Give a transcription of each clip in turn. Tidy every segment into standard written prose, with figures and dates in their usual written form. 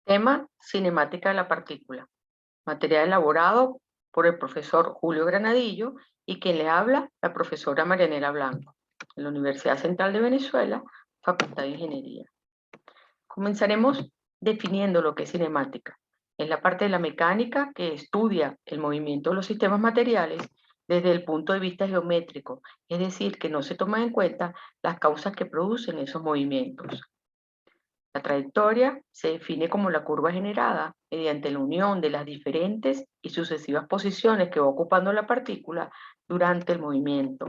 Tema: cinemática de la partícula. Material elaborado por el profesor Julio Granadillo y quien le habla, la profesora Marianela Blanco, en la Universidad Central de Venezuela, Facultad de Ingeniería. Comenzaremos definiendo lo que es cinemática. Es la parte de la mecánica que estudia el movimiento de los sistemas materiales desde el punto de vista geométrico, es decir, que no se toman en cuenta las causas que producen esos movimientos. La trayectoria se define como la curva generada mediante la unión de las diferentes y sucesivas posiciones que va ocupando la partícula durante el movimiento.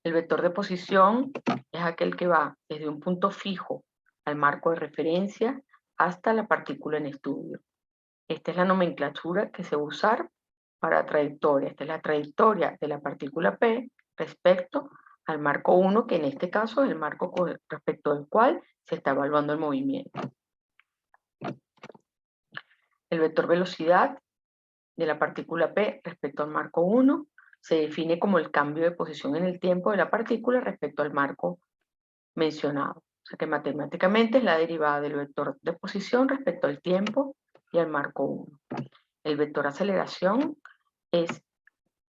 El vector de posición es aquel que va desde un punto fijo al marco de referencia hasta la partícula en estudio. Esta es la nomenclatura que se va a usar para trayectoria. Esta es la trayectoria de la partícula P respecto al marco 1, que en este caso es el marco respecto al cual se está evaluando el movimiento. El vector velocidad de la partícula P respecto al marco 1 se define como el cambio de posición en el tiempo de la partícula respecto al marco mencionado. O sea que matemáticamente es la derivada del vector de posición respecto al tiempo y al marco 1. El vector aceleración es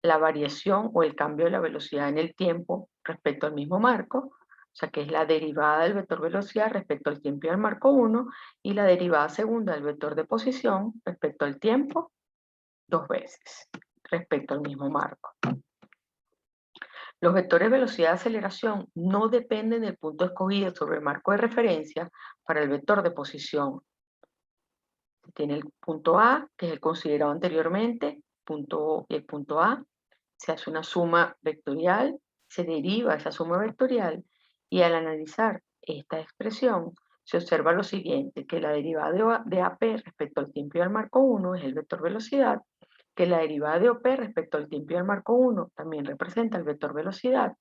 la variación o el cambio de la velocidad en el tiempo respecto al mismo marco, o sea que es la derivada del vector velocidad respecto al tiempo y al marco 1, y la derivada segunda del vector de posición respecto al tiempo 2 veces, respecto al mismo marco. Los vectores velocidad-aceleración no dependen del punto escogido sobre el marco de referencia para el vector de posición. Tiene el punto A, que es el considerado anteriormente, el punto A, se hace una suma vectorial, se deriva esa suma vectorial, y al analizar esta expresión se observa lo siguiente, que la derivada de AP respecto al tiempo y al marco 1 es el vector velocidad, que la derivada de OP respecto al tiempo y al marco 1 también representa el vector velocidad,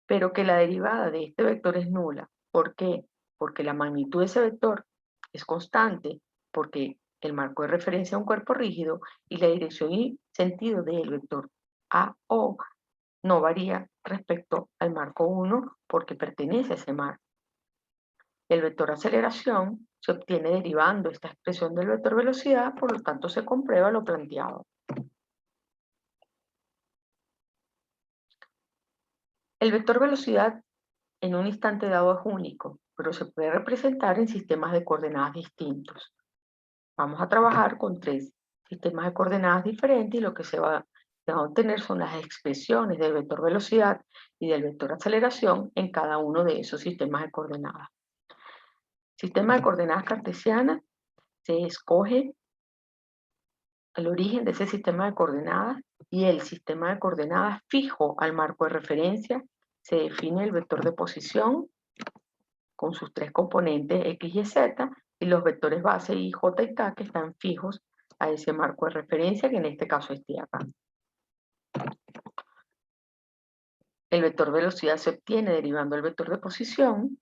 pero que la derivada de este vector es nula. ¿Por qué? Porque la magnitud de ese vector es constante, porque el marco de referencia es un cuerpo rígido y la dirección y sentido del vector AO no varía respecto al marco 1 porque pertenece a ese marco. El vector aceleración se obtiene derivando esta expresión del vector velocidad, por lo tanto se comprueba lo planteado. El vector velocidad en un instante dado es único, pero se puede representar en sistemas de coordenadas distintos. Vamos a trabajar con 3 sistemas de coordenadas diferentes y lo que se va a obtener son las expresiones del vector velocidad y del vector aceleración en cada uno de esos sistemas de coordenadas. Sistema de coordenadas cartesianas, se escoge el origen de ese sistema de coordenadas y el sistema de coordenadas fijo al marco de referencia. Se define el vector de posición con sus 3 componentes x y z y los vectores base y j y k que están fijos a ese marco de referencia, que en este caso es t acá. El vector velocidad se obtiene derivando el vector de posición.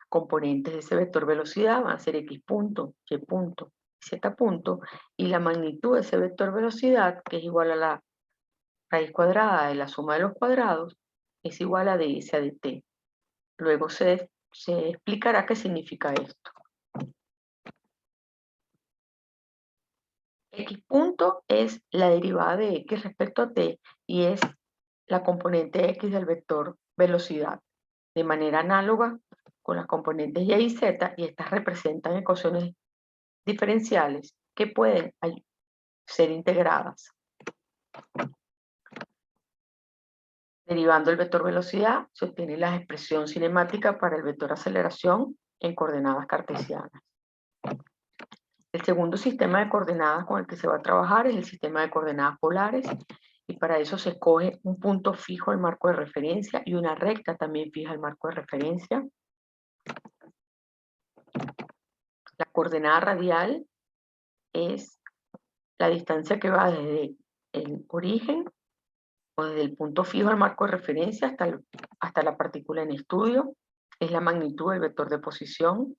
Componentes de ese vector velocidad van a ser x punto, y punto, z punto, y la magnitud de ese vector velocidad, que es igual a la raíz cuadrada de la suma de los cuadrados, es igual a ds a dt. Luego se explicará qué significa esto. X punto es la derivada de x respecto a t y es la componente x del vector velocidad. De manera análoga con las componentes y y z, y estas representan ecuaciones diferenciales que pueden ser integradas. Derivando el vector velocidad se obtiene la expresión cinemática para el vector aceleración en coordenadas cartesianas. El segundo sistema de coordenadas con el que se va a trabajar es el sistema de coordenadas polares, y para eso se escoge un punto fijo al marco de referencia y una recta también fija al marco de referencia. La coordenada radial es la distancia que va desde el origen o desde el punto fijo al marco de referencia hasta la partícula en estudio. Es la magnitud del vector de posición.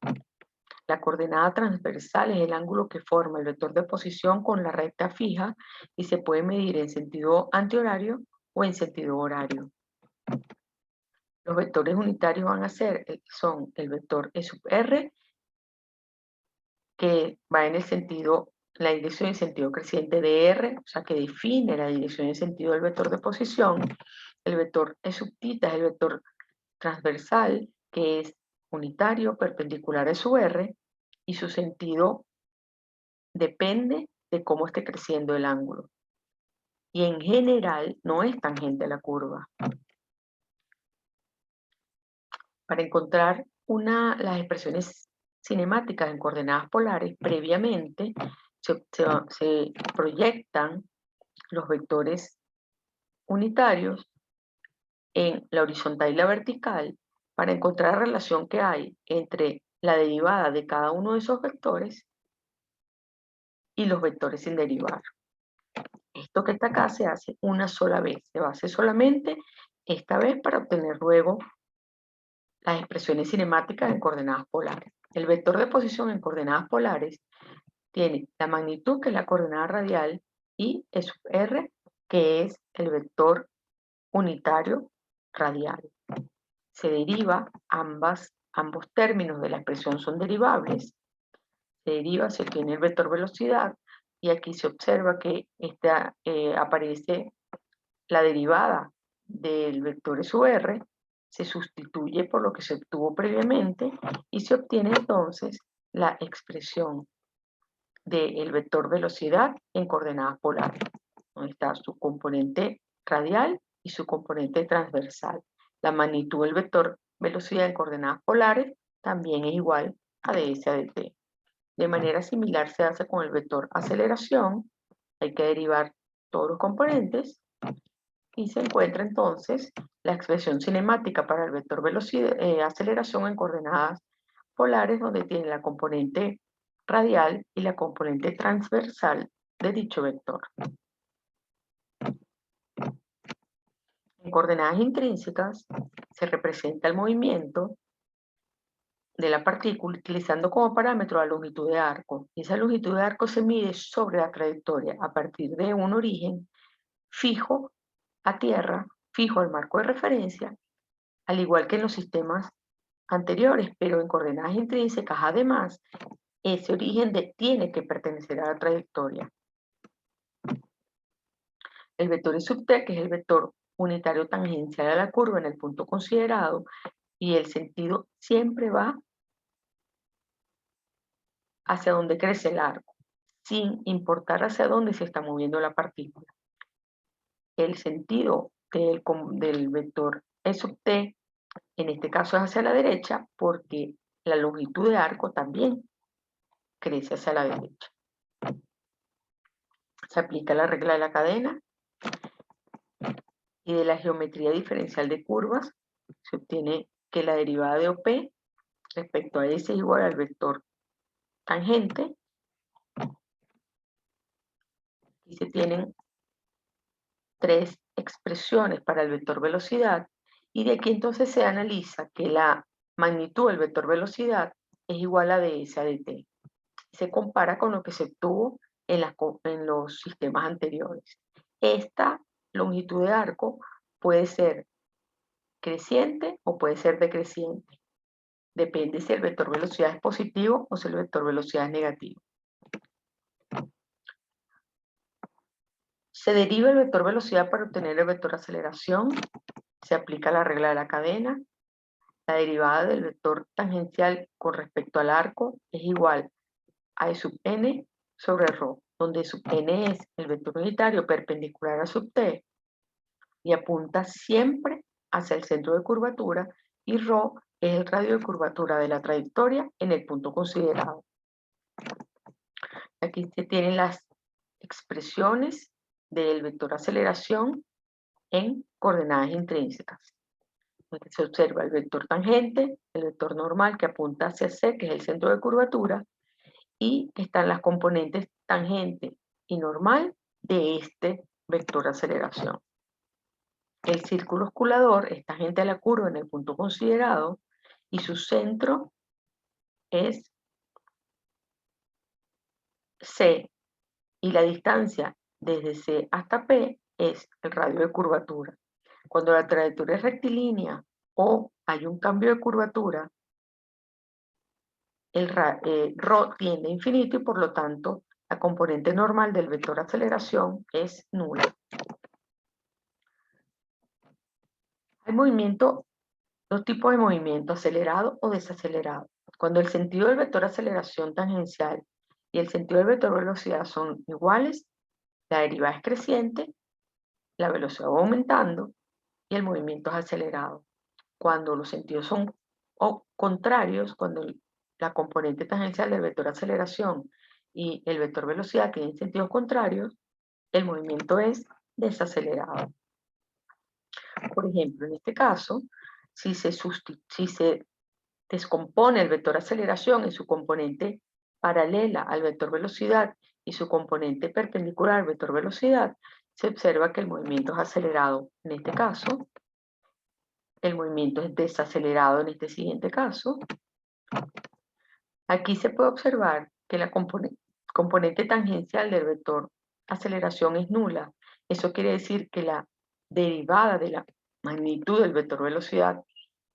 La coordenada transversal es el ángulo que forma el vector de posición con la recta fija y se puede medir en sentido antihorario o en sentido horario. Los vectores unitarios van a ser, son el vector E sub R, que va en el sentido, la dirección en sentido creciente de R, o sea, que define la dirección en sentido del vector de posición. El vector E sub θ es el vector transversal, que es unitario, perpendicular a su R, y su sentido depende de cómo esté creciendo el ángulo. Y en general no es tangente a la curva. Para encontrar las expresiones cinemáticas en coordenadas polares, previamente se proyectan los vectores unitarios en la horizontal y la vertical para encontrar la relación que hay entre la derivada de cada uno de esos vectores y los vectores sin derivar. Esto que está acá se hace una sola vez, se va a hacer solamente esta vez para obtener luego las expresiones cinemáticas en coordenadas polares. El vector de posición en coordenadas polares tiene la magnitud, que es la coordenada radial, y E sub R, que es el vector unitario radial. Se deriva, ambos términos de la expresión son derivables. Se deriva, se obtiene el vector velocidad, y aquí se observa que aparece la derivada del vector E sub R, se sustituye por lo que se obtuvo previamente y se obtiene entonces la expresión del vector velocidad en coordenadas polares, donde está su componente radial y su componente transversal. La magnitud del vector velocidad en coordenadas polares también es igual a ds a dt. De manera similar se hace con el vector aceleración. Hay que derivar todos los componentes y se encuentra entonces la expresión cinemática para el vector velocidad, aceleración en coordenadas polares, donde tiene la componente radial y la componente transversal de dicho vector. En coordenadas intrínsecas se representa el movimiento de la partícula utilizando como parámetro la longitud de arco. Y esa longitud de arco se mide sobre la trayectoria a partir de un origen fijo a tierra, fijo al marco de referencia, al igual que en los sistemas anteriores, pero en coordenadas intrínsecas. Además, ese origen tiene que pertenecer a la trayectoria. El vector E sub t, que es el vector unitario tangencial a la curva en el punto considerado, y el sentido siempre va hacia donde crece el arco, sin importar hacia dónde se está moviendo la partícula. El sentido del vector E sub t, en este caso es hacia la derecha, porque la longitud de arco también crece hacia la derecha. Se aplica la regla de la cadena y de la geometría diferencial de curvas. Se obtiene que la derivada de OP respecto a S es igual al vector tangente, y se tienen tres expresiones para el vector velocidad, y de aquí entonces se analiza que la magnitud del vector velocidad es igual a ds a dt. Se compara con lo que se obtuvo en los sistemas anteriores. Esta longitud de arco puede ser creciente o puede ser decreciente. Depende si el vector velocidad es positivo o si el vector velocidad es negativo. Se deriva el vector velocidad para obtener el vector aceleración. Se aplica la regla de la cadena. La derivada del vector tangencial con respecto al arco es igual a E sub n sobre ρ, donde sub n es el vector unitario perpendicular a sub t y apunta siempre hacia el centro de curvatura, y ρ es el radio de curvatura de la trayectoria en el punto considerado. Aquí se tienen las expresiones del vector aceleración en coordenadas intrínsecas. Aquí se observa el vector tangente, el vector normal que apunta hacia C, que es el centro de curvatura, y están las componentes tangente y normal de este vector aceleración. El círculo osculador es tangente a la curva en el punto considerado y su centro es C, y la distancia desde C hasta P es el radio de curvatura. Cuando la trayectoria es rectilínea o hay un cambio de curvatura, el ρ tiende a infinito y por lo tanto la componente normal del vector aceleración es nula. Hay dos tipos de movimiento, acelerado o desacelerado. Cuando el sentido del vector aceleración tangencial y el sentido del vector velocidad son iguales, la derivada es creciente, la velocidad va aumentando y el movimiento es acelerado. Cuando los sentidos son contrarios, cuando la componente tangencial del vector aceleración y el vector velocidad tienen sentidos contrarios, el movimiento es desacelerado. Por ejemplo, en este caso, si se descompone el vector aceleración en su componente paralela al vector velocidad y su componente perpendicular al vector velocidad, se observa que el movimiento es acelerado en este caso, el movimiento es desacelerado en este siguiente caso. Aquí se puede observar que la componente tangencial del vector aceleración es nula. Eso quiere decir que la derivada de la magnitud del vector velocidad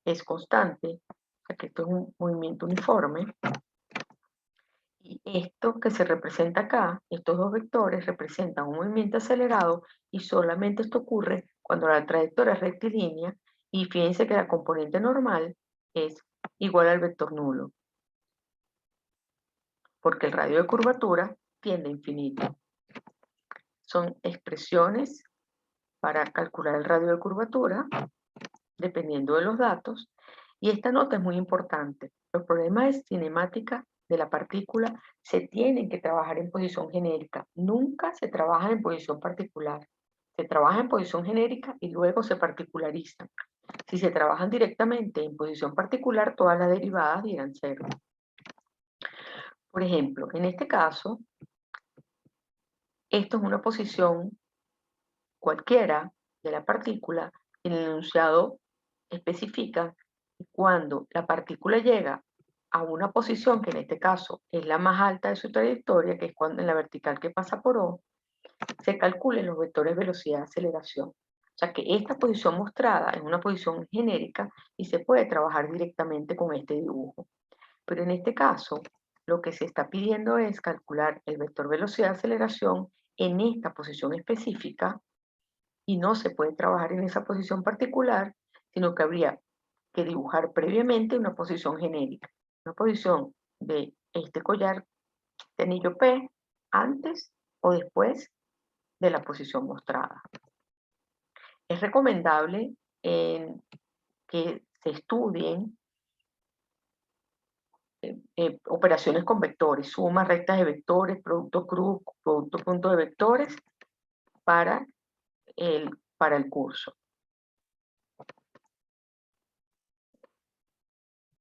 es constante, o sea que esto es un movimiento uniforme. Y esto que se representa acá, estos dos vectores representan un movimiento acelerado y solamente esto ocurre cuando la trayectoria es rectilínea y fíjense que la componente normal es igual al vector nulo, porque el radio de curvatura tiende a infinito. Son expresiones para calcular el radio de curvatura, dependiendo de los datos, y esta nota es muy importante. Los problemas de cinemática de la partícula se tienen que trabajar en posición genérica, nunca se trabaja en posición particular. Se trabaja en posición genérica y luego se particularizan. Si se trabajan directamente en posición particular, todas las derivadas dirán cero. Por ejemplo, en este caso, esto es una posición cualquiera de la partícula. En el enunciado especifica que cuando la partícula llega a una posición que en este caso es la más alta de su trayectoria, que es cuando en la vertical que pasa por O, se calculen los vectores velocidad y aceleración. O sea que esta posición mostrada es una posición genérica y se puede trabajar directamente con este dibujo. Pero en este caso, lo que se está pidiendo es calcular el vector velocidad y aceleración en esta posición específica y no se puede trabajar en esa posición particular, sino que habría que dibujar previamente una posición genérica, una posición de este collar de anillo P antes o después de la posición mostrada. Es recomendable que se estudien operaciones con vectores, sumas rectas de vectores, producto cruz, producto punto de vectores para el curso.